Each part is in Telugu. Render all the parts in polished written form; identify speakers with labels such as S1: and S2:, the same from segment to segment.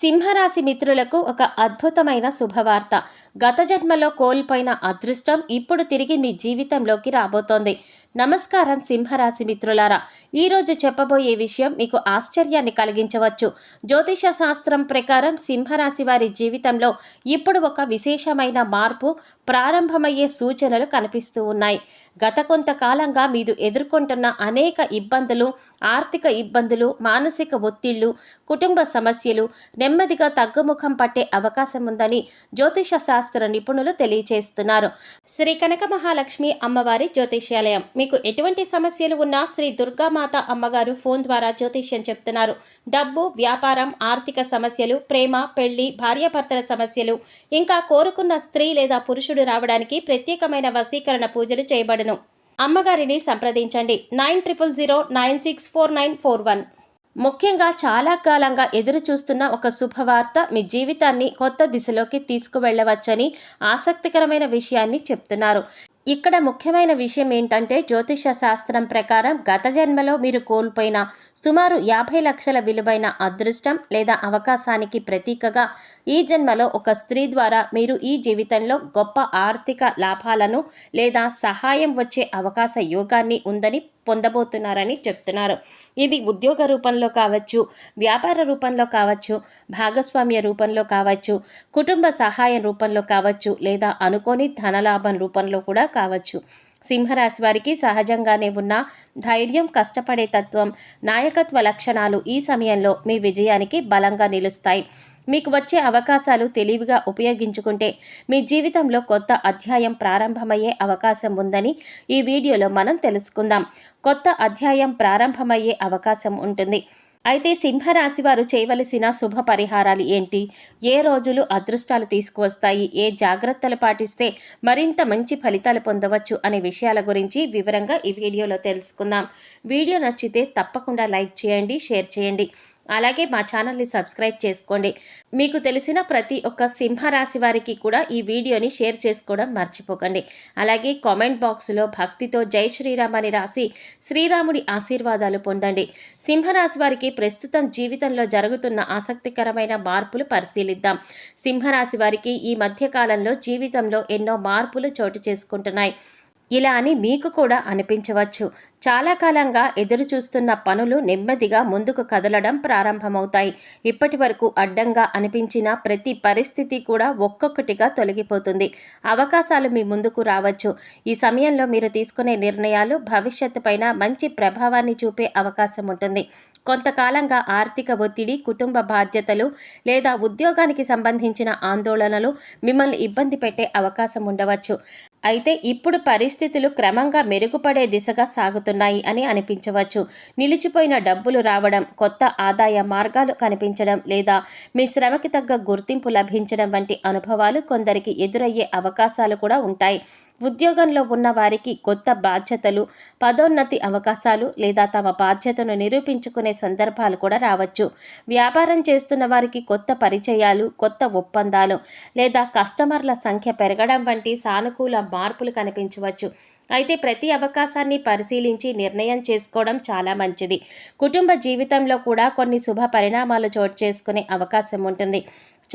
S1: సింహరాశి మిత్రులకు ఒక అద్భుతమైన శుభవార్త. గత జన్మలో కోల్పోయిన అదృష్టం ఇప్పుడు తిరిగి మీ జీవితంలోకి రాబోతోంది. నమస్కారం సింహరాశి మిత్రులారా. ఈరోజు చెప్పబోయే విషయం మీకు ఆశ్చర్యాన్ని కలిగించవచ్చు. జ్యోతిష శాస్త్రం ప్రకారం సింహరాశి వారి జీవితంలో ఇప్పుడు ఒక విశేషమైన మార్పు ప్రారంభమయ్యే సూచనలు కనిపిస్తూ ఉన్నాయి. గత కొంతకాలంగా మీరు ఎదుర్కొంటున్న అనేక ఇబ్బందులు, ఆర్థిక ఇబ్బందులు, మానసిక ఒత్తిళ్లు, కుటుంబ సమస్యలు నెమ్మదిగా తగ్గుముఖం పట్టే అవకాశం ఉందని జ్యోతిష శాస్త్ర నిపుణులు తెలియజేస్తున్నారు. శ్రీ కనక మహాలక్ష్మి అమ్మవారి జ్యోతిష్యాలయం. మీకు ఎటువంటి సమస్యలు ఉన్నా శ్రీ దుర్గామాత అమ్మగారు ఫోన్ ద్వారా జ్యోతిష్యం చెప్తున్నారు. డబ్బు, వ్యాపారం, ఆర్థిక సమస్యలు, ప్రేమ, పెళ్లి, భార్యాభర్తల సమస్యలు, ఇంకా కోరుకున్న స్త్రీ లేదా పురుషుడు రావడానికి ప్రత్యేకమైన వశీకరణ పూజలు చేయబడును. అమ్మగారిని సంప్రదించండి 9000964941. ముఖ్యంగా చాలా కాలంగా ఎదురు చూస్తున్న ఒక శుభవార్త మీ జీవితాన్ని కొత్త దిశలోకి తీసుకువెళ్ళవచ్చని ఆసక్తికరమైన విషయాన్ని చెప్తున్నారు. ఇక్కడ ముఖ్యమైన విషయం ఏంటంటే, జ్యోతిష శాస్త్రం ప్రకారం గత జన్మలో మీరు కోల్పోయిన సుమారు 50 లక్షల విలువైన అదృష్టం లేదా అవకాశానికి ప్రతీకగా ఈ జన్మలో ఒక స్త్రీ ద్వారా మీరు ఈ జీవితంలో గొప్ప ఆర్థిక లాభాలను లేదా సహాయం వచ్చే అవకాశ యోగాన్ని ఉందని పొందబోతున్నారని చెప్తున్నారు. ఇది ఉద్యోగ రూపంలో కావచ్చు, వ్యాపార రూపంలో కావచ్చు, భాగస్వామ్య రూపంలో కావచ్చు, కుటుంబ సహాయం రూపంలో కావచ్చు, లేదా అనుకోని ధనలాభం రూపంలో కూడా కావచ్చు. సింహరాశి వారికి సహజంగానే ఉన్న ధైర్యం, కష్టపడే తత్వం, నాయకత్వ లక్షణాలు ఈ సమయంలో మీ విజయానికి బలంగా నిలుస్తాయి. మీకు వచ్చే అవకాశాలు తెలివిగా ఉపయోగించుకుంటే మీ జీవితంలో కొత్త అధ్యాయం ప్రారంభమయ్యే అవకాశం ఉందని ఈ వీడియోలో మనం తెలుసుకుందాం. కొత్త అధ్యాయం ప్రారంభమయ్యే అవకాశం ఉంటుంది. అయితే సింహరాశి వారు చేయవలసిన శుభ పరిహారాలు ఏంటి, ఏ రోజులు అదృష్టాలు తీసుకువస్తాయి, ఏ జాగ్రత్తలు పాటిస్తే మరింత మంచి ఫలితాలు పొందవచ్చు అనే విషయాల గురించి వివరంగా ఈ వీడియోలో తెలుసుకుందాం. వీడియో నచ్చితే తప్పకుండా లైక్ చేయండి, షేర్ చేయండి. అలాగే మా ఛానల్ని సబ్స్క్రైబ్ చేసుకోండి. మీకు తెలిసిన ప్రతి ఒక్క సింహరాశి వారికి కూడా ఈ వీడియోని షేర్ చేసుకోవడం మర్చిపోకండి. అలాగే కామెంట్ బాక్స్లో భక్తితో జై శ్రీరామ్ అని రాసి శ్రీరాముడి ఆశీర్వాదాలు పొందండి. సింహరాశి వారికి ప్రస్తుతం జీవితంలో జరుగుతున్న ఆసక్తికరమైన మార్పులు పరిశీలిద్దాం. సింహరాశి వారికి ఈ మధ్యకాలంలో జీవితంలో ఎన్నో మార్పులు చోటు చేసుకుంటున్నాయి. ఇలా అని మీకు కూడా అనిపించవచ్చు. చాలా కాలంగా ఎదురు చూస్తున్న పనులు నెమ్మదిగా ముందుకు కదలడం ప్రారంభమవుతాయి. ఇప్పటి వరకు అడ్డంగా అనిపించిన ప్రతి పరిస్థితి కూడా ఒక్కొక్కటిగా తొలగిపోతుంది. అవకాశాలు మీ ముందుకు రావచ్చు. ఈ సమయంలో మీరు తీసుకునే నిర్ణయాలు భవిష్యత్తు పైన మంచి ప్రభావాన్ని చూపే అవకాశం ఉంటుంది. కొంతకాలంగా ఆర్థిక ఒత్తిడి, కుటుంబ బాధ్యతలు లేదా ఉద్యోగానికి సంబంధించిన ఆందోళనలు మిమ్మల్ని ఇబ్బంది పెట్టే అవకాశం ఉండవచ్చు. అయితే ఇప్పుడు పరిస్థితులు క్రమంగా మెరుగుపడే దిశగా సాగుతున్నాయి అని అనిపించవచ్చు. నిలిచిపోయిన డబ్బులు రావడం, కొత్త ఆదాయ మార్గాలు కనిపించడం లేదా మీ శ్రమకి తగ్గ గుర్తింపు లభించడం వంటి అనుభవాలు కొందరికి ఎదురయ్యే అవకాశాలు కూడా ఉంటాయి. ఉద్యోగంలో ఉన్న వారికి కొత్త బాధ్యతలు, పదోన్నతి అవకాశాలు లేదా తమ బాధ్యతను నిరూపించుకునే సందర్భాలు కూడా రావచ్చు. వ్యాపారం చేస్తున్న వారికి కొత్త పరిచయాలు, కొత్త ఒప్పందాలు లేదా కస్టమర్ల సంఖ్య పెరగడం వంటి సానుకూల మార్పులు కనిపించవచ్చు. అయితే ప్రతి అవకాశాన్ని పరిశీలించి నిర్ణయం చేసుకోవడం చాలా మంచిది. కుటుంబ జీవితంలో కూడా కొన్ని శుభ పరిణామాలు చోటు చేసుకునే అవకాశం ఉంటుంది.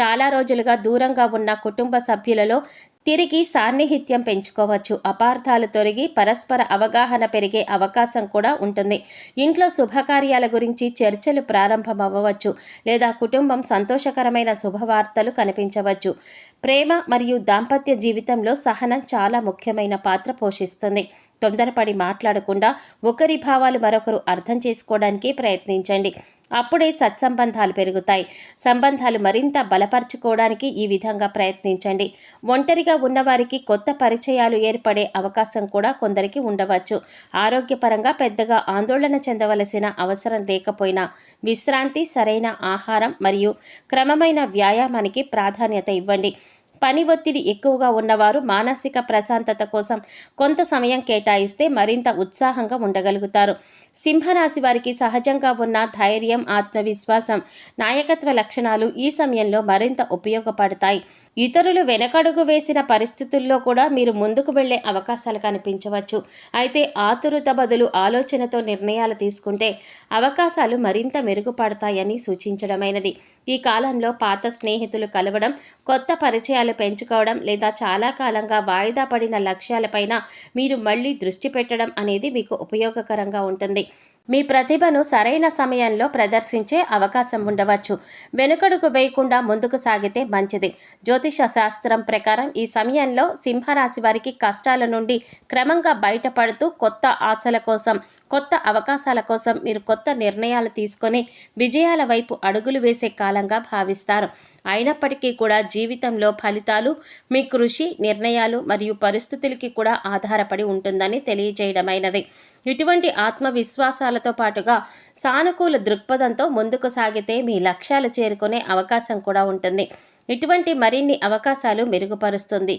S1: చాలా రోజులుగా దూరంగా ఉన్న కుటుంబ సభ్యులలో తిరిగి సాన్నిహిత్యం పెంచుకోవచ్చు. అపార్థాలు తొలగి పరస్పర అవగాహన పెరిగే అవకాశం కూడా ఉంటుంది. ఇంట్లో శుభకార్యాల గురించి చర్చలు ప్రారంభమవ్వవచ్చు లేదా కుటుంబం సంతోషకరమైన శుభవార్తలు కనిపించవచ్చు. ప్రేమ మరియు దాంపత్య జీవితంలో సహనం చాలా ముఖ్యమైన పాత్ర పోషిస్తుంది. తొందరపడి మాట్లాడకుండా ఒకరి భావాలు మరొకరు అర్థం చేసుకోవడానికి ప్రయత్నించండి. అప్పుడే సత్సంబంధాలు పెరుగుతాయి. సంబంధాలు మరింత బలపరుచుకోవడానికి ఈ విధంగా ప్రయత్నించండి. ఒంటరిగా ఉన్నవారికి కొత్త పరిచయాలు ఏర్పడే అవకాశం కూడా కొందరికి ఉండవచ్చు. ఆరోగ్యపరంగా పెద్దగా ఆందోళన చెందవలసిన అవసరం లేకపోయినా విశ్రాంతి, సరైన ఆహారం మరియు క్రమమైన వ్యాయామానికి ప్రాధాన్యత ఇవ్వండి. పని ఒత్తిడి ఎక్కువగా ఉన్నవారు మానసిక ప్రశాంతత కోసం కొంత సమయం కేటాయిస్తే మరింత ఉత్సాహంగా ఉండగలుగుతారు. సింహరాశి వారికి సహజంగా ఉన్న ధైర్యం, ఆత్మవిశ్వాసం, నాయకత్వ లక్షణాలు ఈ సమయంలో మరింత ఉపయోగపడతాయి. ఇతరులు వెనకడుగు వేసిన పరిస్థితుల్లో కూడా మీరు ముందుకు వెళ్లే అవకాశాలు కనిపించవచ్చు. అయితే ఆతురత బదులు ఆలోచనతో నిర్ణయాలు తీసుకుంటే అవకాశాలు మరింత మెరుగుపడతాయని సూచించడమైనది. ఈ కాలంలో పాత స్నేహితులు కలవడం, కొత్త పరిచయాలు పెంచుకోవడం లేదా చాలా కాలంగా వాయిదా పడిన లక్ష్యాలపైన మీరు మళ్ళీ దృష్టి పెట్టడం అనేది మీకు ఉపయోగకరంగా ఉంటుంది. మీ ప్రతిభను సరైన సమయంలో ప్రదర్శించే అవకాశం ఉండవచ్చు. వెనుకడుగు వేయకుండా ముందుకు సాగితే మంచిది. జ్యోతిష శాస్త్రం ప్రకారం ఈ సమయంలో సింహరాశి వారికి కష్టాల నుండి క్రమంగా బయటపడుతూ కొత్త ఆశల కోసం, కొత్త అవకాశాల కోసం మీరు కొత్త నిర్ణయాలు తీసుకొని విజయాల వైపు అడుగులు వేసే కాలంగా భావిస్తారు. అయినప్పటికీ కూడా జీవితంలో ఫలితాలు మీ కృషి, నిర్ణయాలు మరియు పరిస్థితులకి కూడా ఆధారపడి ఉంటుందని తెలియజేయడమైనది. ఇటువంటి ఆత్మవిశ్వాసాలతో పాటుగా సానుకూల దృక్పథంతో ముందుకు సాగితే మీ లక్ష్యాలు చేరుకునే అవకాశం కూడా ఉంటుంది. ఇటువంటి మరిన్ని అవకాశాలు మెరుగుపరుస్తుంది.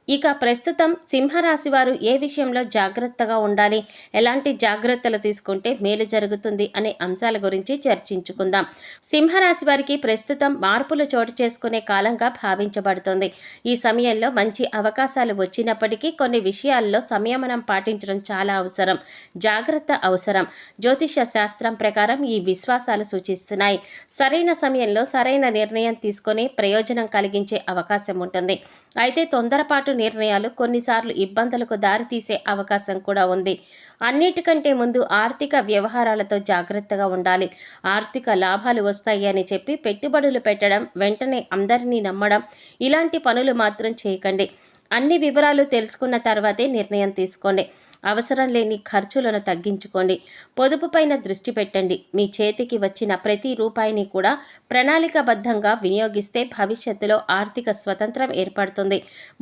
S1: ఇక ప్రస్తుతం సింహరాశి వారు ఏ విషయంలో జాగ్రత్తగా ఉండాలి, ఎలాంటి జాగ్రత్తలు తీసుకుంటే మేలు జరుగుతుంది అనే అంశాల గురించి చర్చించుకుందాం. సింహరాశి వారికి ప్రస్తుతం మార్పులు చోటు చేసుకునే కాలంగా భావించబడుతుంది. ఈ సమయంలో మంచి అవకాశాలు వచ్చినప్పటికీ కొన్ని విషయాల్లో సంయమనం పాటించడం చాలా అవసరం, జాగ్రత్త అవసరం. జ్యోతిష శాస్త్రం ప్రకారం ఈ విశ్వాసాలు సూచిస్తున్నాయి. సరైన సమయంలో సరైన నిర్ణయం తీసుకొని ప్రయోజనం కలిగించే అవకాశం ఉంటుంది. అయితే తొందరపాటు నిర్ణయాలు కొన్నిసార్లు ఇబ్బందులకు దారితీసే అవకాశం కూడా ఉంది. అన్నిటికంటే ముందు ఆర్థిక వ్యవహారాలతో జాగ్రత్తగా ఉండాలి. ఆర్థిక లాభాలు వస్తాయి అని చెప్పి పెట్టుబడులు పెట్టడం, వెంటనే అందరినీ నమ్మడం, ఇలాంటి పనులు మాత్రం చేయకండి. అన్ని వివరాలు తెలుసుకున్న తర్వాతే నిర్ణయం తీసుకోండి. అవసరం లేని ఖర్చులను తగ్గించుకోండి. పొదుపుపైన దృష్టి పెట్టండి. మీ చేతికి వచ్చిన ప్రతి రూపాయిని కూడా ప్రణాళికాబద్ధంగా వినియోగిస్తే భవిష్యత్తులో ఆర్థిక స్వతంత్రం ఏర్పడుతుంది.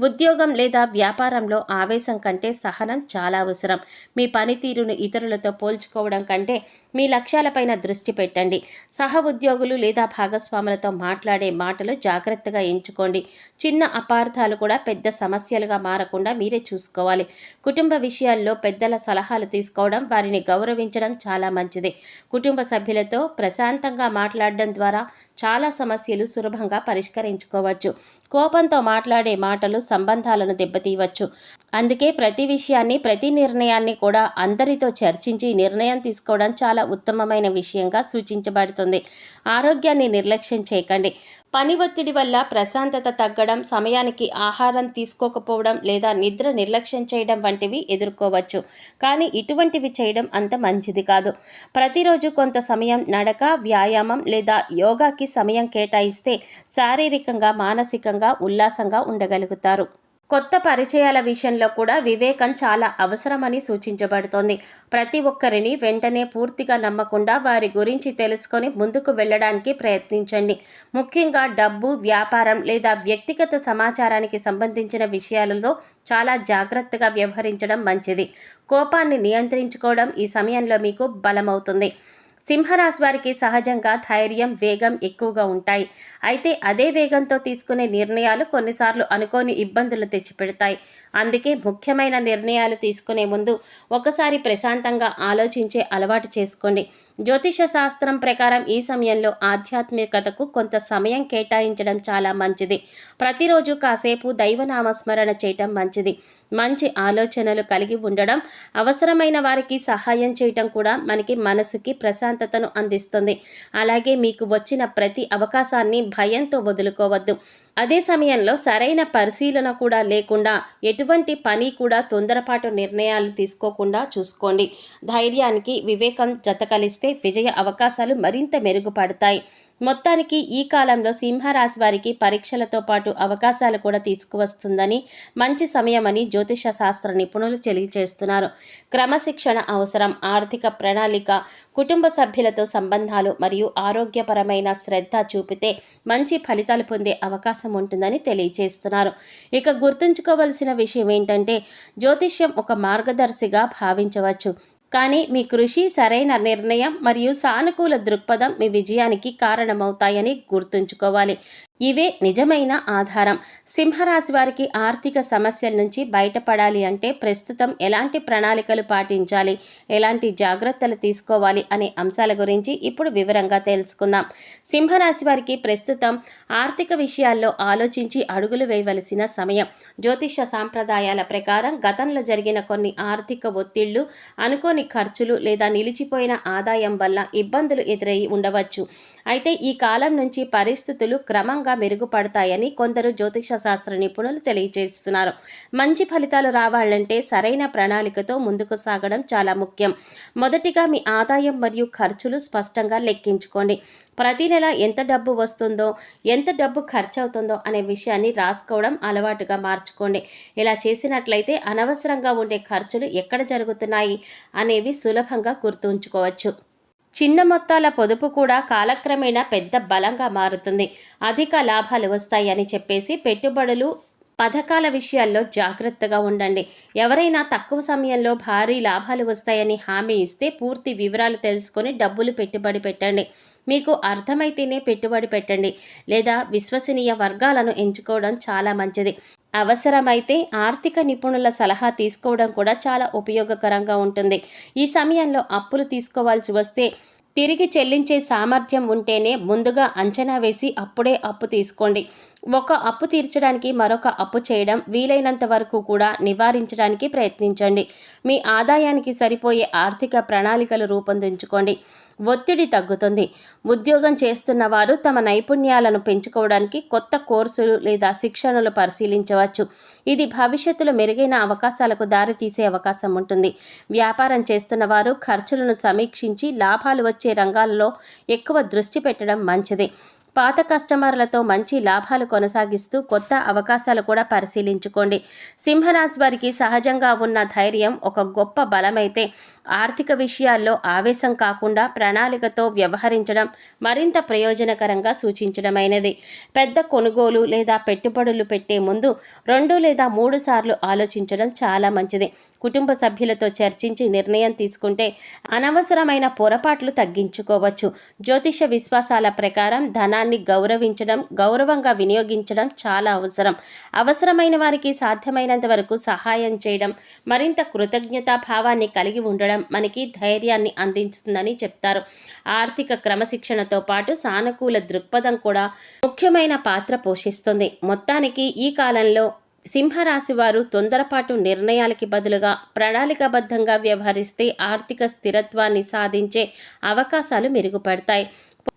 S1: ఉద్యోగం లేదా వ్యాపారంలో ఆవేశం కంటే సహనం చాలా అవసరం. మీ పనితీరును ఇతరులతో పోల్చుకోవడం కంటే మీ లక్ష్యాలపైన దృష్టి పెట్టండి. సహ ఉద్యోగులు లేదా భాగస్వాములతో మాట్లాడే మాటలు జాగ్రత్తగా ఎంచుకోండి. చిన్న అపార్థాలు కూడా పెద్ద సమస్యలుగా మారకుండా మీరే చూసుకోవాలి. కుటుంబ విషయాల్లో పెద్దల సలహాలు తీసుకోవడం, వారిని గౌరవించడం చాలా మంచిది. కుటుంబ సభ్యులతో ప్రశాంతంగా మాట్లాడడం ద్వారా చాలా సమస్యలు సులభంగా పరిష్కరించుకోవచ్చు. కోపంతో మాట్లాడే మాటలు సంబంధాలను దెబ్బతీయవచ్చు. అందుకే ప్రతి విషయాన్ని, ప్రతి నిర్ణయాన్ని కూడా అందరితో చర్చించి నిర్ణయం తీసుకోవడం చాలా ఉత్తమమైన విషయంగా సూచించబడుతుంది. ఆరోగ్యాన్ని నిర్లక్ష్యం చేయకండి. పని ఒత్తిడి వల్ల ప్రశాంతత తగ్గడం, సమయానికి ఆహారం తీసుకోకపోవడం లేదా నిద్ర నిర్లక్ష్యం చేయడం వంటివి ఎదుర్కోవచ్చు. కానీ ఇటువంటివి చేయడం అంత మంచిది కాదు. ప్రతిరోజు కొంత సమయం నడక, వ్యాయామం లేదా యోగాకి సమయం కేటాయిస్తే శారీరకంగా, మానసికంగా ఉల్లాసంగా ఉండగలుగుతారు. కొత్త పరిచయాల విషయంలో కూడా వివేకం చాలా అవసరమని సూచించబడుతోంది. ప్రతి ఒక్కరిని వెంటనే పూర్తిగా నమ్మకుండా వారి గురించి తెలుసుకొని ముందుకు వెళ్ళడానికి ప్రయత్నించండి. ముఖ్యంగా డబ్బు, వ్యాపారం లేదా వ్యక్తిగత సమాచారానికి సంబంధించిన విషయాలలో చాలా జాగ్రత్తగా వ్యవహరించడం మంచిది. కోపాన్ని నియంత్రించుకోవడం ఈ సమయంలో మీకు బలమవుతుంది. సింహరాశి వారికి సహజంగా ధైర్యం, వేగం ఎక్కువగా ఉంటాయి. అయితే అదే వేగంతో తీసుకునే నిర్ణయాలు కొన్నిసార్లు అనుకోని ఇబ్బందులు తెచ్చిపెడతాయి. అందుకే ముఖ్యమైన నిర్ణయాలు తీసుకునే ముందు ఒకసారి ప్రశాంతంగా ఆలోచించే అలవాటు చేసుకోండి. జ్యోతిష శాస్త్రం ప్రకారం ఈ సమయంలో ఆధ్యాత్మికతకు కొంత సమయం కేటాయించడం చాలా మంచిది. ప్రతిరోజు కాసేపు దైవనామస్మరణ చేయటం మంచిది. మంచి ఆలోచనలు కలిగి ఉండడం, అవసరమైన వారికి సహాయం చేయటం కూడా మనకి మనసుకి ప్రశాంతతను అందిస్తుంది. అలాగే మీకు వచ్చిన ప్రతి అవకాశాన్ని భయంతో వదులుకోవద్దు. అదే సమయంలో సరైన పరిశీలన కూడా లేకుండా ఎటువంటి పని కూడా తొందరపాటు నిర్ణయాలు తీసుకోకుండా చూసుకోండి. ధైర్యానికి వివేకం జత కలిస్తే విజయ అవకాశాలు మరింత మెరుగుపడతాయి. మొత్తానికి ఈ కాలంలో సింహరాశి వారికి పరీక్షలతో పాటు అవకాశాలు కూడా తీసుకువస్తుందని, మంచి సమయమని జ్యోతిష శాస్త్ర నిపుణులు తెలియజేస్తున్నారు. క్రమశిక్షణ అవసరం. ఆర్థిక ప్రణాళిక, కుటుంబ సభ్యులతో సంబంధాలు మరియు ఆరోగ్యపరమైన శ్రద్ధ చూపితే మంచి ఫలితాలు పొందే అవకాశం ఉంటుందని తెలియజేస్తున్నారు. ఇక గుర్తుంచుకోవలసిన విషయం ఏంటంటే, జ్యోతిష్యం ఒక మార్గదర్శిగా భావించవచ్చు. కానీ మీ కృషి, సరైన నిర్ణయం మరియు సానుకూల దృక్పథం మీ విజయానికి కారణమవుతాయని గుర్తుంచుకోవాలి. ఇవే నిజమైన ఆధారం. సింహరాశి వారికి ఆర్థిక సమస్యల నుంచి బయటపడాలి అంటే ప్రస్తుతం ఎలాంటి ప్రణాళికలు పాటించాలి, ఎలాంటి జాగ్రత్తలు తీసుకోవాలి అనే అంశాల గురించి ఇప్పుడు వివరంగా తెలుసుకుందాం. సింహరాశి వారికి ప్రస్తుతం ఆర్థిక విషయాల్లో ఆలోచించి అడుగులు వేయవలసిన సమయం. జ్యోతిష సాంప్రదాయాల ప్రకారం గతంలో జరిగిన కొన్ని ఆర్థిక ఒత్తిళ్లు, అనుకోని ఖర్చులు లేదా నిలిచిపోయిన ఆదాయం వల్ల ఇబ్బందులు ఎదురై ఉండవచ్చు. అయితే ఈ కాలం నుంచి పరిస్థితులు క్రమంగా మెరుగుపడతాయని కొందరు జ్యోతిష శాస్త్ర నిపుణులు తెలియజేస్తున్నారు. మంచి ఫలితాలు రావాలంటే సరైన ప్రణాళికతో ముందుకు సాగడం చాలా ముఖ్యం. మొదటిగా మీ ఆదాయం మరియు ఖర్చులు స్పష్టంగా లెక్కించుకోండి. ప్రతి నెల ఎంత డబ్బు వస్తుందో, ఎంత డబ్బు ఖర్చు అవుతుందో అనే విషయాన్ని రాసుకోవడం అలవాటుగా మార్చుకోండి. ఇలా చేసినట్లయితే అనవసరంగా ఉండే ఖర్చులు ఎక్కడ జరుగుతున్నాయి అనేవి సులభంగా గుర్తుంచుకోవచ్చు. చిన్న మొత్తాల పొదుపు కూడా కాలక్రమేణా పెద్ద బలంగా మారుతుంది. అధిక లాభాలు వస్తాయని చెప్పేసి పెట్టుబడులు, పథకాల విషయాల్లో జాగ్రత్తగా ఉండండి. ఎవరైనా తక్కువ సమయంలో భారీ లాభాలు వస్తాయని హామీ ఇస్తే పూర్తి వివరాలు తెలుసుకొని డబ్బులు పెట్టుబడి పెట్టండి. మీకు అర్థమైతేనే పెట్టుబడి పెట్టండి, లేదా విశ్వసనీయ వర్గాలను ఎంచుకోవడం చాలా మంచిది. అవసరమైతే ఆర్థిక నిపుణుల సలహా తీసుకోవడం కూడా చాలా ఉపయోగకరంగా ఉంటుంది. ఈ సమయంలో అప్పులు తీసుకోవాల్సి వస్తే తిరిగి చెల్లించే సామర్థ్యం ఉంటేనే ముందుగా అంచనా వేసి అప్పుడే అప్పు తీసుకోండి. ఒక అప్పు తీర్చడానికి మరొక అప్పు చేయడం వీలైనంత వరకు కూడా నివారించడానికి ప్రయత్నించండి. మీ ఆదాయానికి సరిపోయే ఆర్థిక ప్రణాళికలు రూపొందించుకోండి. ఒత్తిడి తగ్గుతుంది. ఉద్యోగం చేస్తున్న వారు తమ నైపుణ్యాలను పెంచుకోవడానికి కొత్త కోర్సులు లేదా శిక్షణలు పరిశీలించవచ్చు. ఇది భవిష్యత్తులో మెరుగైన అవకాశాలకు దారితీసే అవకాశం ఉంటుంది. వ్యాపారం చేస్తున్న వారు ఖర్చులను సమీక్షించి లాభాలు వచ్చే రంగాలలో ఎక్కువ దృష్టి పెట్టడం మంచిది. పాత కస్టమర్లతో మంచి లాభాలు కొనసాగిస్తూ కొత్త అవకాశాలు కూడా పరిశీలించుకోండి. సింహరాశి వారికి సహజంగా ఉన్న ధైర్యం ఒక గొప్ప బలమైతే ఆర్థిక విషయాల్లో ఆవేశం కాకుండా ప్రణాళికతో వ్యవహరించడం మరింత ప్రయోజనకరంగా సూచించడమైనది. పెద్ద కొనుగోలు లేదా పెట్టుబడులు పెట్టే ముందు 2 లేదా 3 సార్లు ఆలోచించడం చాలా మంచిది. కుటుంబ సభ్యులతో చర్చించి నిర్ణయం తీసుకుంటే అనవసరమైన పొరపాట్లు తగ్గించుకోవచ్చు. జ్యోతిష విశ్వాసాల ప్రకారం ధనాన్ని గౌరవించడం, గౌరవంగా వినియోగించడం చాలా అవసరం. అవసరమైన వారికి సాధ్యమైనంత వరకు సహాయం చేయడం, మరింత కృతజ్ఞతా భావాన్ని కలిగి ఉండడం మనకి ధైర్యాన్ని అందించుతుందని చెప్తారు. ఆర్థిక క్రమశిక్షణతో పాటు సానుకూల దృక్పథం కూడా ముఖ్యమైన పాత్ర పోషిస్తుంది. మొత్తానికి ఈ కాలంలో సింహరాశి వారు తొందరపాటు నిర్ణయాలకి బదులుగా ప్రణాళికాబద్ధంగా వ్యవహరిస్తే ఆర్థిక స్థిరత్వాన్ని సాధించే అవకాశాలు మెరుగుపడతాయి.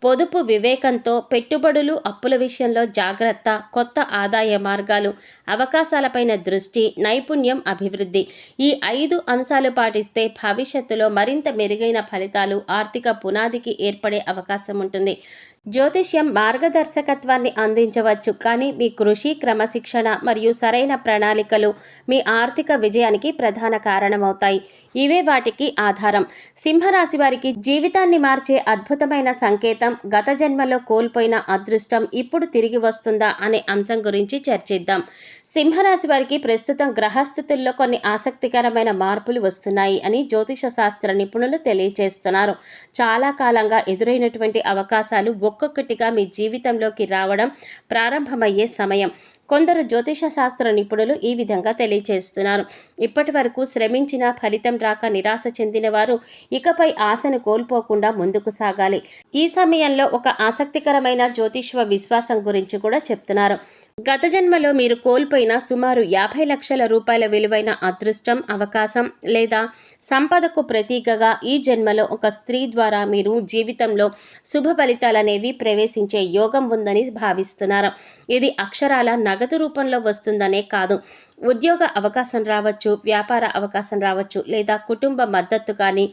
S1: పొదుపు వివేకంతో, పెట్టుబడులు, అప్పుల విషయంలో జాగ్రత్త, కొత్త ఆదాయ మార్గాలు, అవకాశాలపైన దృష్టి, నైపుణ్యం అభివృద్ధి, ఈ 5 అంశాలు పాటిస్తే భవిష్యత్తులో మరింత మెరుగైన ఫలితాలు, ఆర్థిక పునాదికి ఏర్పడే అవకాశం ఉంటుంది. జ్యోతిష్యం మార్గదర్శకత్వాన్ని అందించవచ్చు, కానీ మీ కృషి, క్రమశిక్షణ మరియు సరైన ప్రణాళికలు మీ ఆర్థిక విజయానికి ప్రధాన కారణమవుతాయి. ఇవే వాటికి ఆధారం. సింహరాశి వారికి జీవితాన్ని మార్చే అద్భుతమైన సంకేతం, గత జన్మలో కోల్పోయిన అదృష్టం ఇప్పుడు తిరిగి వస్తుందా అనే అంశం గురించి చర్చిద్దాం. సింహరాశి వారికి ప్రస్తుతం గ్రహస్థితుల్లో కొన్ని ఆసక్తికరమైన మార్పులు వస్తున్నాయి అని జ్యోతిష శాస్త్ర నిపుణులు తెలియజేస్తున్నారు. చాలా కాలంగా ఎదురైనటువంటి అవకాశాలు ఒక్కొక్కటిగా మీ జీవితంలోకి రావడం ప్రారంభమయ్యే సమయం. కొందరు జ్యోతిష శాస్త్ర నిపుణులు ఈ విధంగా తెలియజేస్తున్నారు. ఇప్పటి వరకు శ్రమించిన ఫలితం రాక నిరాశ చెందిన వారు ఇకపై ఆశను కోల్పోకుండా ముందుకు సాగాలి. ఈ సమయంలో ఒక ఆసక్తికరమైన జ్యోతిష్వ విశ్వాసం గురించి కూడా చెప్తున్నారు. గత జన్మలో మీరు కోల్పోయిన సుమారు 50 లక్షల రూపాయల విలువైన అదృష్టం, అవకాశం లేదా సంపదకు ప్రతీకగా ఈ జన్మలో ఒక స్త్రీ ద్వారా మీరు జీవితంలో శుభ ఫలితాలనేవి ప్రవేశించే యోగం ఉందని భావిస్తున్నారు. ఇది అక్షరాల నగదు రూపంలో వస్తుందనే కాదు, ఉద్యోగ అవకాశం రావచ్చు, వ్యాపార అవకాశం రావచ్చు, లేదా కుటుంబ మద్దతు కానీ,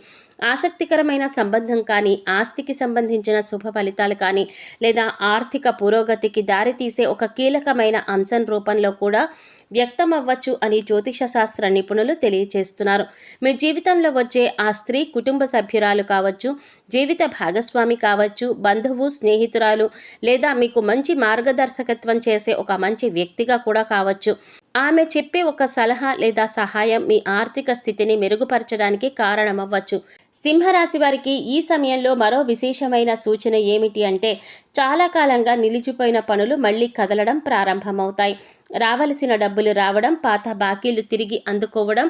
S1: ఆసక్తికరమైన సంబంధం కానీ, ఆస్తికి సంబంధించిన శుభ ఫలితాలు కానీ, లేదా ఆర్థిక పురోగతికి దారితీసే ఒక కీలకమైన అంశం రూపంలో కూడా వ్యక్తమవ్వచ్చు అని జ్యోతిష శాస్త్ర నిపుణులు తెలియజేస్తున్నారు. మీ జీవితంలో వచ్చే ఆ స్త్రీ కుటుంబ సభ్యురాలు కావచ్చు, జీవిత భాగస్వామి కావచ్చు, బంధువు, స్నేహితురాలు, లేదా మీకు మంచి మార్గదర్శకత్వం చేసే ఒక మంచి వ్యక్తిగా కూడా కావచ్చు. ఆమె చెప్పే ఒక సలహా లేదా సహాయం మీ ఆర్థిక స్థితిని మెరుగుపరచడానికి కారణమవ్వచ్చు. సింహరాశి వారికి ఈ సమయంలో మరో విశేషమైన సూచన ఏమిటి అంటే, చాలా కాలంగా నిలిచిపోయిన పనులు మళ్ళీ కదలడం ప్రారంభమవుతాయి. రావలసిన డబ్బులు రావడం, పాత బాకీలు తిరిగి అందుకోవడం,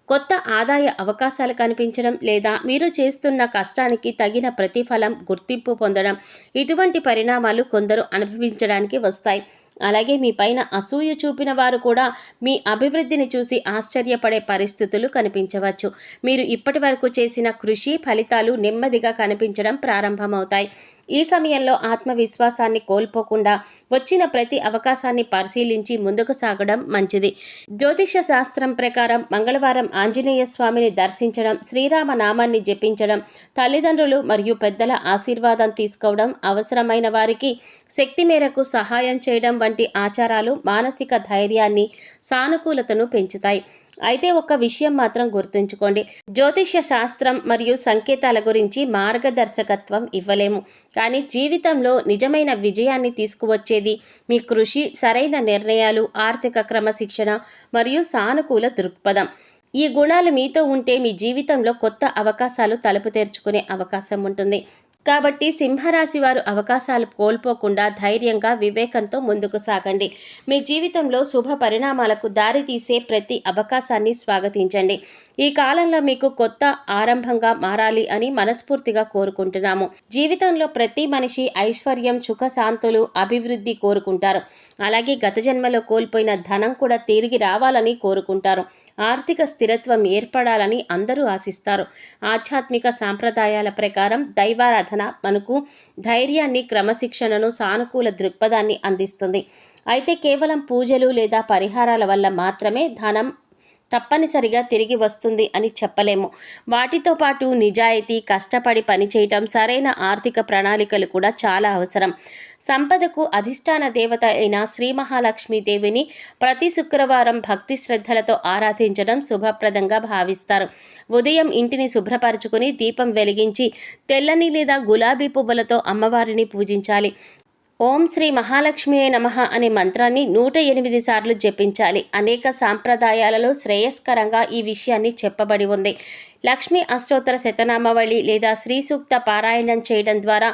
S1: కొత్త ఆదాయ అవకాశాలు కనిపించడం లేదా మీరు చేస్తున్న కష్టానికి తగిన ప్రతిఫలం, గుర్తింపు పొందడం, ఇటువంటి పరిణామాలు కొందరు అనుభవించడానికి వస్తాయి. అలాగే మీ పైన అసూయ చూపిన వారు కూడా మీ అభివృద్ధిని చూసి ఆశ్చర్యపడే పరిస్థితులు కనిపించవచ్చు. మీరు ఇప్పటి వరకు చేసిన కృషి ఫలితాలు నెమ్మదిగా కనిపించడం ప్రారంభమవుతాయి. ఈ సమయంలో ఆత్మవిశ్వాసాన్ని కోల్పోకుండా వచ్చిన ప్రతి అవకాశాన్ని పరిశీలించి ముందుకు సాగడం మంచిది. జ్యోతిష శాస్త్రం ప్రకారం మంగళవారం ఆంజనేయ స్వామిని దర్శించడం, శ్రీరామ నామాన్ని జపించడం, తల్లిదండ్రులు మరియు పెద్దల ఆశీర్వాదం తీసుకోవడం, అవసరమైన వారికి శక్తి మేరకు సహాయం చేయడం వంటి ఆచారాలు మానసిక ధైర్యాన్ని, సానుకూలతను పెంచుతాయి. అయితే ఒక్క విషయం మాత్రం గుర్తుంచుకోండి, జ్యోతిష్య శాస్త్రం మరియు సంకేతాల గురించి మార్గదర్శకత్వం ఇవ్వలేము. కానీ జీవితంలో నిజమైన విజయాన్ని తీసుకువచ్చేది మీ కృషి, సరైన నిర్ణయాలు, ఆర్థిక క్రమశిక్షణ మరియు సానుకూల దృక్పథం. ఈ గుణాలు మీతో ఉంటే మీ జీవితంలో కొత్త అవకాశాలు తలుపు తెరుచుకునే అవకాశం ఉంటుంది. కాబట్టి సింహరాశి వారు అవకాశాలు కోల్పోకుండా ధైర్యంగా, వివేకంతో ముందుకు సాగండి. మీ జీవితంలో శుభ పరిణామాలకు దారితీసే ప్రతి అవకాశాన్ని స్వాగతించండి. ఈ కాలంలో మీకు కొత్త ఆరంభంగా మారాలి అని మనస్ఫూర్తిగా కోరుకుంటున్నాము. జీవితంలో ప్రతి మనిషి ఐశ్వర్యం, సుఖశాంతులు, అభివృద్ధి కోరుకుంటారు. అలాగే గత జన్మలో కోల్పోయిన ధనం కూడా తిరిగి రావాలని కోరుకుంటారు. ఆర్థిక స్థిరత్వం ఏర్పడాలని అందరూ ఆశిస్తారు. ఆధ్యాత్మిక సాంప్రదాయాల ప్రకారం దైవారాధన మనకు ధైర్యాన్ని, క్రమశిక్షణను, సానుకూల దృక్పథాన్ని అందిస్తుంది. అయితే కేవలం పూజలు లేదా పరిహారాల వల్ల మాత్రమే ధనం తప్పనిసరిగా తిరిగి వస్తుంది అని చెప్పలేము. వాటితో పాటు నిజాయితీ, కష్టపడి పనిచేయటం, సరైన ఆర్థిక ప్రణాళికలు కూడా చాలా అవసరం. సంపదకు అధిష్టాన దేవత అయిన శ్రీ మహాలక్ష్మీదేవిని ప్రతి శుక్రవారం భక్తి శ్రద్ధలతో ఆరాధించడం శుభప్రదంగా భావిస్తారు. ఉదయం ఇంటిని శుభ్రపరచుకుని దీపం వెలిగించి తెల్లని లేదా గులాబీ పువ్వులతో అమ్మవారిని పూజించాలి. ఓం శ్రీ మహాలక్ష్మియే నమః అనే మంత్రాన్ని 108 సార్లు జపించాలి. అనేక సాంప్రదాయాలలో శ్రేయస్కరంగా ఈ విషయాన్ని చెప్పబడి ఉంది. లక్ష్మీ అష్టోత్తర శతనామావళి లేదా శ్రీ సూక్త పారాయణం చేయడం ద్వారా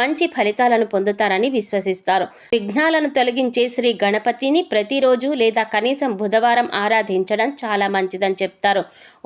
S1: మంచి ఫలితాలను పొందుతారని విశ్వసిస్తారు. విఘ్నాలను తొలగించే శ్రీ గణపతిని ప్రతిరోజు లేదా కనీసం బుధవారం ఆరాధించడం చాలా మంచిదని చెప్తారు.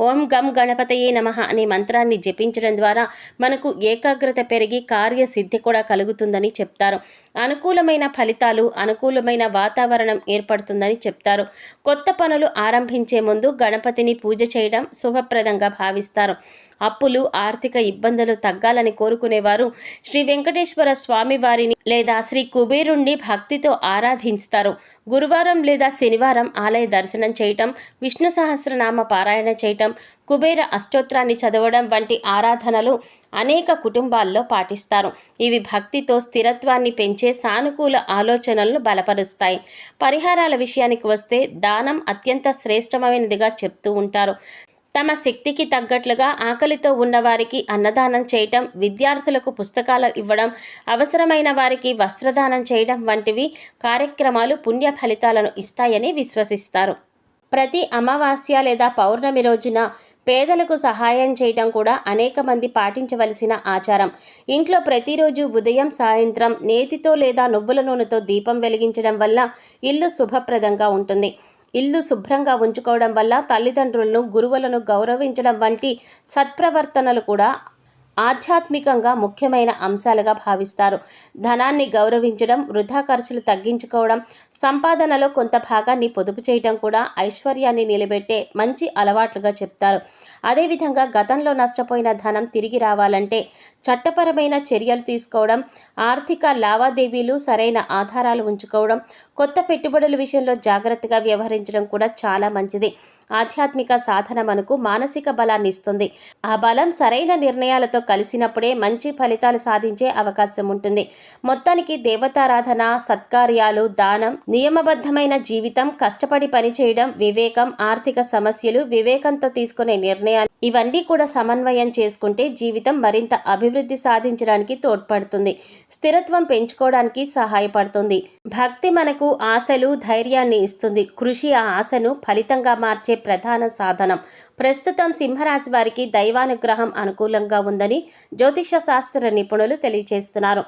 S1: ఓం గం గణపతయే నమః అనే మంత్రాన్ని జపించడం ద్వారా మనకు ఏకాగ్రత పెరిగి కార్యసిద్ధి కూడా కలుగుతుందని చెప్తారు. అనుకూలమైన ఫలితాలు, అనుకూలమైన వాతావరణం ఏర్పడుతుందని చెప్తారు. కొత్త పనులు ఆరంభించే ముందు గణపతిని పూజ చేయడం శుభప్రదంగా భావిస్తారు. అప్పులు, ఆర్థిక ఇబ్బందులు తగ్గాలని కోరుకునేవారు శ్రీ వెంకటేశ్వర స్వామి వారిని లేదా శ్రీ కుబేరుణ్ణి భక్తితో ఆరాధిస్తారు. గురువారం లేదా శనివారం ఆలయ దర్శనం చేయటం, విష్ణు సహస్రనామ పారాయణ చేయటం, కుబేర అష్టోత్తరాన్ని చదవడం వంటి ఆరాధనలు అనేక కుటుంబాల్లో పాటిస్తారు. ఇవి భక్తితో స్థిరత్వాన్ని పెంచే సానుకూల ఆలోచనలను బలపరుస్తాయి. పరిహారాల విషయానికి వస్తే దానం అత్యంత శ్రేష్టమైనదిగా చెప్తూ ఉంటారు. తమ శక్తికి తగ్గట్లుగా ఆకలితో ఉన్నవారికి అన్నదానం చేయటం, విద్యార్థులకు పుస్తకాలు ఇవ్వడం, అవసరమైన వారికి వస్త్రదానం చేయడం వంటివి కార్యక్రమాలు పుణ్య ఫలితాలను ఇస్తాయని విశ్వసిస్తారు. ప్రతి అమావాస్య లేదా పౌర్ణమి రోజున పేదలకు సహాయం చేయడం కూడా అనేక మంది పాటించవలసిన ఆచారం. ఇంట్లో ప్రతిరోజు ఉదయం, సాయంత్రం నేతితో లేదా నువ్వుల నూనెతో దీపం వెలిగించడం వల్ల ఇల్లు శుభప్రదంగా ఉంటుంది. ఇల్లు శుభ్రంగా ఉంచుకోవడం వల్ల తల్లిదండ్రులను, గురువులను గౌరవించడం వంటి సత్ప్రవర్తనలు కూడా ఆధ్యాత్మికంగా ముఖ్యమైన అంశాలుగా భావిస్తారు. ధనాన్ని గౌరవించడం, వృధా ఖర్చులు తగ్గించుకోవడం, సంపాదనలో కొంత భాగాన్ని పొదుపు చేయడం కూడా ఐశ్వర్యాన్ని నిలబెట్టే మంచి అలవాట్లుగా చెప్తారు. అదేవిధంగా గతంలో నష్టపోయిన ధనం తిరిగి రావాలంటే చట్టపరమైన చర్యలు తీసుకోవడం, ఆర్థిక లావాదేవీలు సరైన ఆధారాలు ఉంచుకోవడం, కొత్త పెట్టుబడుల విషయంలో జాగ్రత్తగా వ్యవహరించడం కూడా చాలా మంచిది. ఆధ్యాత్మిక సాధన మనకు మానసిక బలాన్ని ఇస్తుంది. ఆ బలం సరైన నిర్ణయాలతో కలిసినప్పుడే మంచి ఫలితాలు సాధించే అవకాశం ఉంటుంది. మొత్తానికి దేవతారాధన, సత్కార్యాలు, దానం, నియమబద్ధమైన జీవితం, కష్టపడి పనిచేయడం, వివేకం, ఆర్థిక సమస్యలు, వివేకంతో తీసుకునే నిర్ణయాలు ఇవన్నీ కూడా సమన్వయం చేసుకుంటే జీవితం మరింత అభివృద్ధి సాధించడానికి తోడ్పడుతుంది. స్థిరత్వం పెంచుకోవడానికి సహాయపడుతుంది. భక్తి మనకు ఆశలు, ధైర్యాన్ని ఇస్తుంది. కృషి ఆ ఆశను ఫలితంగా మార్చే ప్రధాన సాధనం. ప్రస్తుతం సింహరాశి వారికి దైవానుగ్రహం అనుకూలంగా ఉందని జ్యోతిష శాస్త్ర నిపుణులు తెలియజేస్తున్నారు.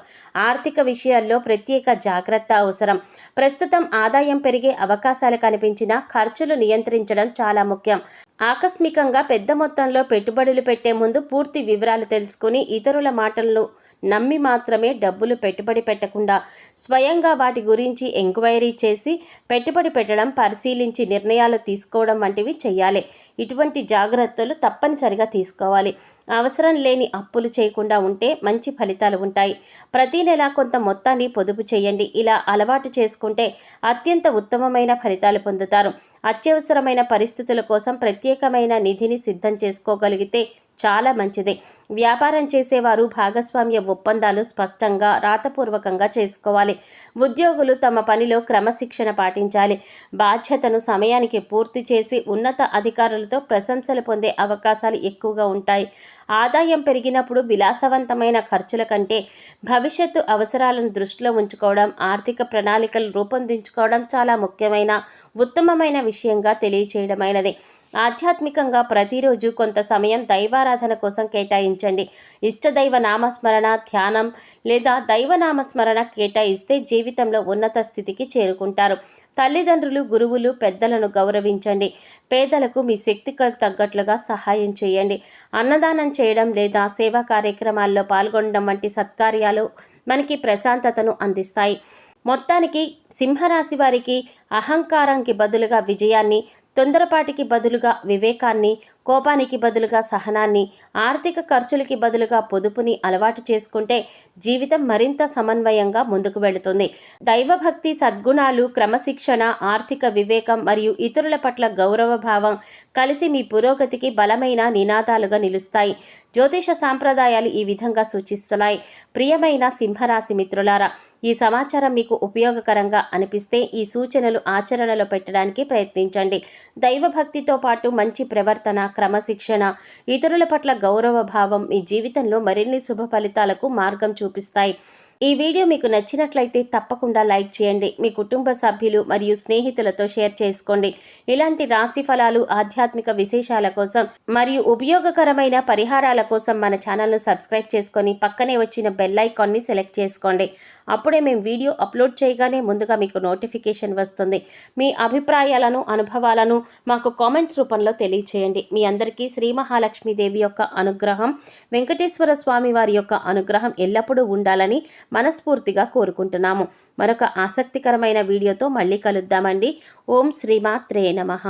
S1: ఆర్థిక విషయాల్లో ప్రత్యేక జాగ్రత్త అవసరం. ప్రస్తుతం ఆదాయం పెరిగే అవకాశాలు కనిపించినా ఖర్చులు నియంత్రించడం చాలా ముఖ్యం. ఆకస్మికంగా పెద్ద మొత్తంలో పెట్టుబడులు పెట్టే ముందు పూర్తి వివరాలు తెలుసుకుని ఇతరుల మాటలను నమ్మి మాత్రమే డబ్బులు పెట్టుబడి పెట్టకుండా స్వయంగా వాటి గురించి ఎంక్వైరీ చేసి పెట్టుబడి పెట్టడం, పరిశీలించి నిర్ణయాలు తీసుకోవడం వంటివి చేయాలి. ఇటువంటి జాగ్రత్తలు తప్పనిసరిగా తీసుకోవాలి. అవసరం లేని అప్పులు చేయకుండా ఉంటే మంచి ఫలితాలు ఉంటాయి. ప్రతి నెల కొంత మొత్తాన్ని పొదుపు చేయండి. ఇలా అలవాటు చేసుకుంటే అత్యంత ఉత్తమమైన ఫలితాలు పొందుతారు. అత్యవసరమైన పరిస్థితుల కోసం ప్రత్యేకమైన నిధిని సిద్ధం చేసుకోగలిగితే చాలా మంచిది. వ్యాపారం చేసేవారు భాగస్వామ్య ఒప్పందాలు స్పష్టంగా, రాతపూర్వకంగా చేసుకోవాలి. ఉద్యోగులు తమ పనిలో క్రమశిక్షణ పాటించాలి. బాధ్యతను సమయానికి పూర్తి చేసి ఉన్నత అధికారులతో ప్రశంసలు పొందే అవకాశాలు ఎక్కువగా ఉంటాయి. ఆదాయం పెరిగినప్పుడు విలాసవంతమైన ఖర్చుల కంటే భవిష్యత్తు అవసరాలను దృష్టిలో ఉంచుకోవడం, ఆర్థిక ప్రణాళికలు రూపొందించుకోవడం చాలా ముఖ్యమైన, ఉత్తమమైన విషయంగా తెలియచేయడమైనది. ఆధ్యాత్మికంగా ప్రతిరోజు కొంత సమయం దైవారాధన కోసం కేటాయించండి. ఇష్టదైవ నామస్మరణ, ధ్యానం లేదా దైవనామస్మరణ కేటాయిస్తే జీవితంలో ఉన్నత స్థితికి చేరుకుంటారు. తల్లిదండ్రులు, గురువులు, పెద్దలను గౌరవించండి. పేదలకు మీ శక్తికి తగ్గట్లుగా సహాయం చేయండి. అన్నదానం చేయడం లేదా సేవా కార్యక్రమాల్లో పాల్గొనడం వంటి సత్కార్యాలు మనకి ప్రశాంతతను అందిస్తాయి. మొత్తానికి సింహరాశి వారికి అహంకారానికి బదులుగా విజయాన్ని, తొందరపాటికి బదులుగా వివేకాన్ని, కోపానికి బదులుగా సహనాన్ని, ఆర్థిక ఖర్చులకి బదులుగా పొదుపుని అలవాటు చేసుకుంటే జీవితం మరింత సమన్వయంగా ముందుకు వెళుతుంది. దైవభక్తి, సద్గుణాలు, క్రమశిక్షణ, ఆర్థిక వివేకం మరియు ఇతరుల పట్ల గౌరవ భావం కలిసి మీ పురోగతికి బలమైన నినాదాలుగా నిలుస్తాయి. జ్యోతిష సాంప్రదాయాలు ఈ విధంగా సూచిస్తున్నాయి. ప్రియమైన సింహరాశి మిత్రులారా, ఈ సమాచారం మీకు ఉపయోగకరంగా అనిపిస్తే ఈ సూచనలు ఆచరణలో పెట్టడానికి ప్రయత్నించండి. దైవభక్తితో పాటు మంచి ప్రవర్తన, క్రమశిక్షణ, ఇతరుల పట్ల గౌరవ భావం మీ జీవితంలో మరిన్ని శుభ ఫలితాలకు మార్గం చూపిస్తాయి. ఈ వీడియో మీకు నచ్చినట్లయితే తప్పకుండా లైక్ చేయండి. మీ కుటుంబ సభ్యులు మరియు స్నేహితులతో షేర్ చేసుకోండి. ఇలాంటి రాశి ఫలాలు, ఆధ్యాత్మిక విశేషాల కోసం మరియు ఉపయోగకరమైన పరిహారాల కోసం మన ఛానల్ను సబ్స్క్రైబ్ చేసుకొని పక్కనే వచ్చిన బెల్ ఐకాన్ని సెలెక్ట్ చేసుకోండి. అప్పుడే మేము వీడియో అప్లోడ్ చేయగానే ముందుగా మీకు నోటిఫికేషన్ వస్తుంది. మీ అభిప్రాయాలను, అనుభవాలను మాకు కామెంట్స్ రూపంలో తెలియచేయండి. మీ అందరికీ శ్రీ మహాలక్ష్మీదేవి యొక్క అనుగ్రహం, వెంకటేశ్వర స్వామి వారి యొక్క అనుగ్రహం ఎల్లప్పుడూ ఉండాలని మనస్ఫూర్తిగా కోరుకుంటున్నాము. మరొక ఆసక్తికరమైన వీడియోతో మళ్ళీ కలుద్దామండి. ఓం శ్రీమాత్రే నమః.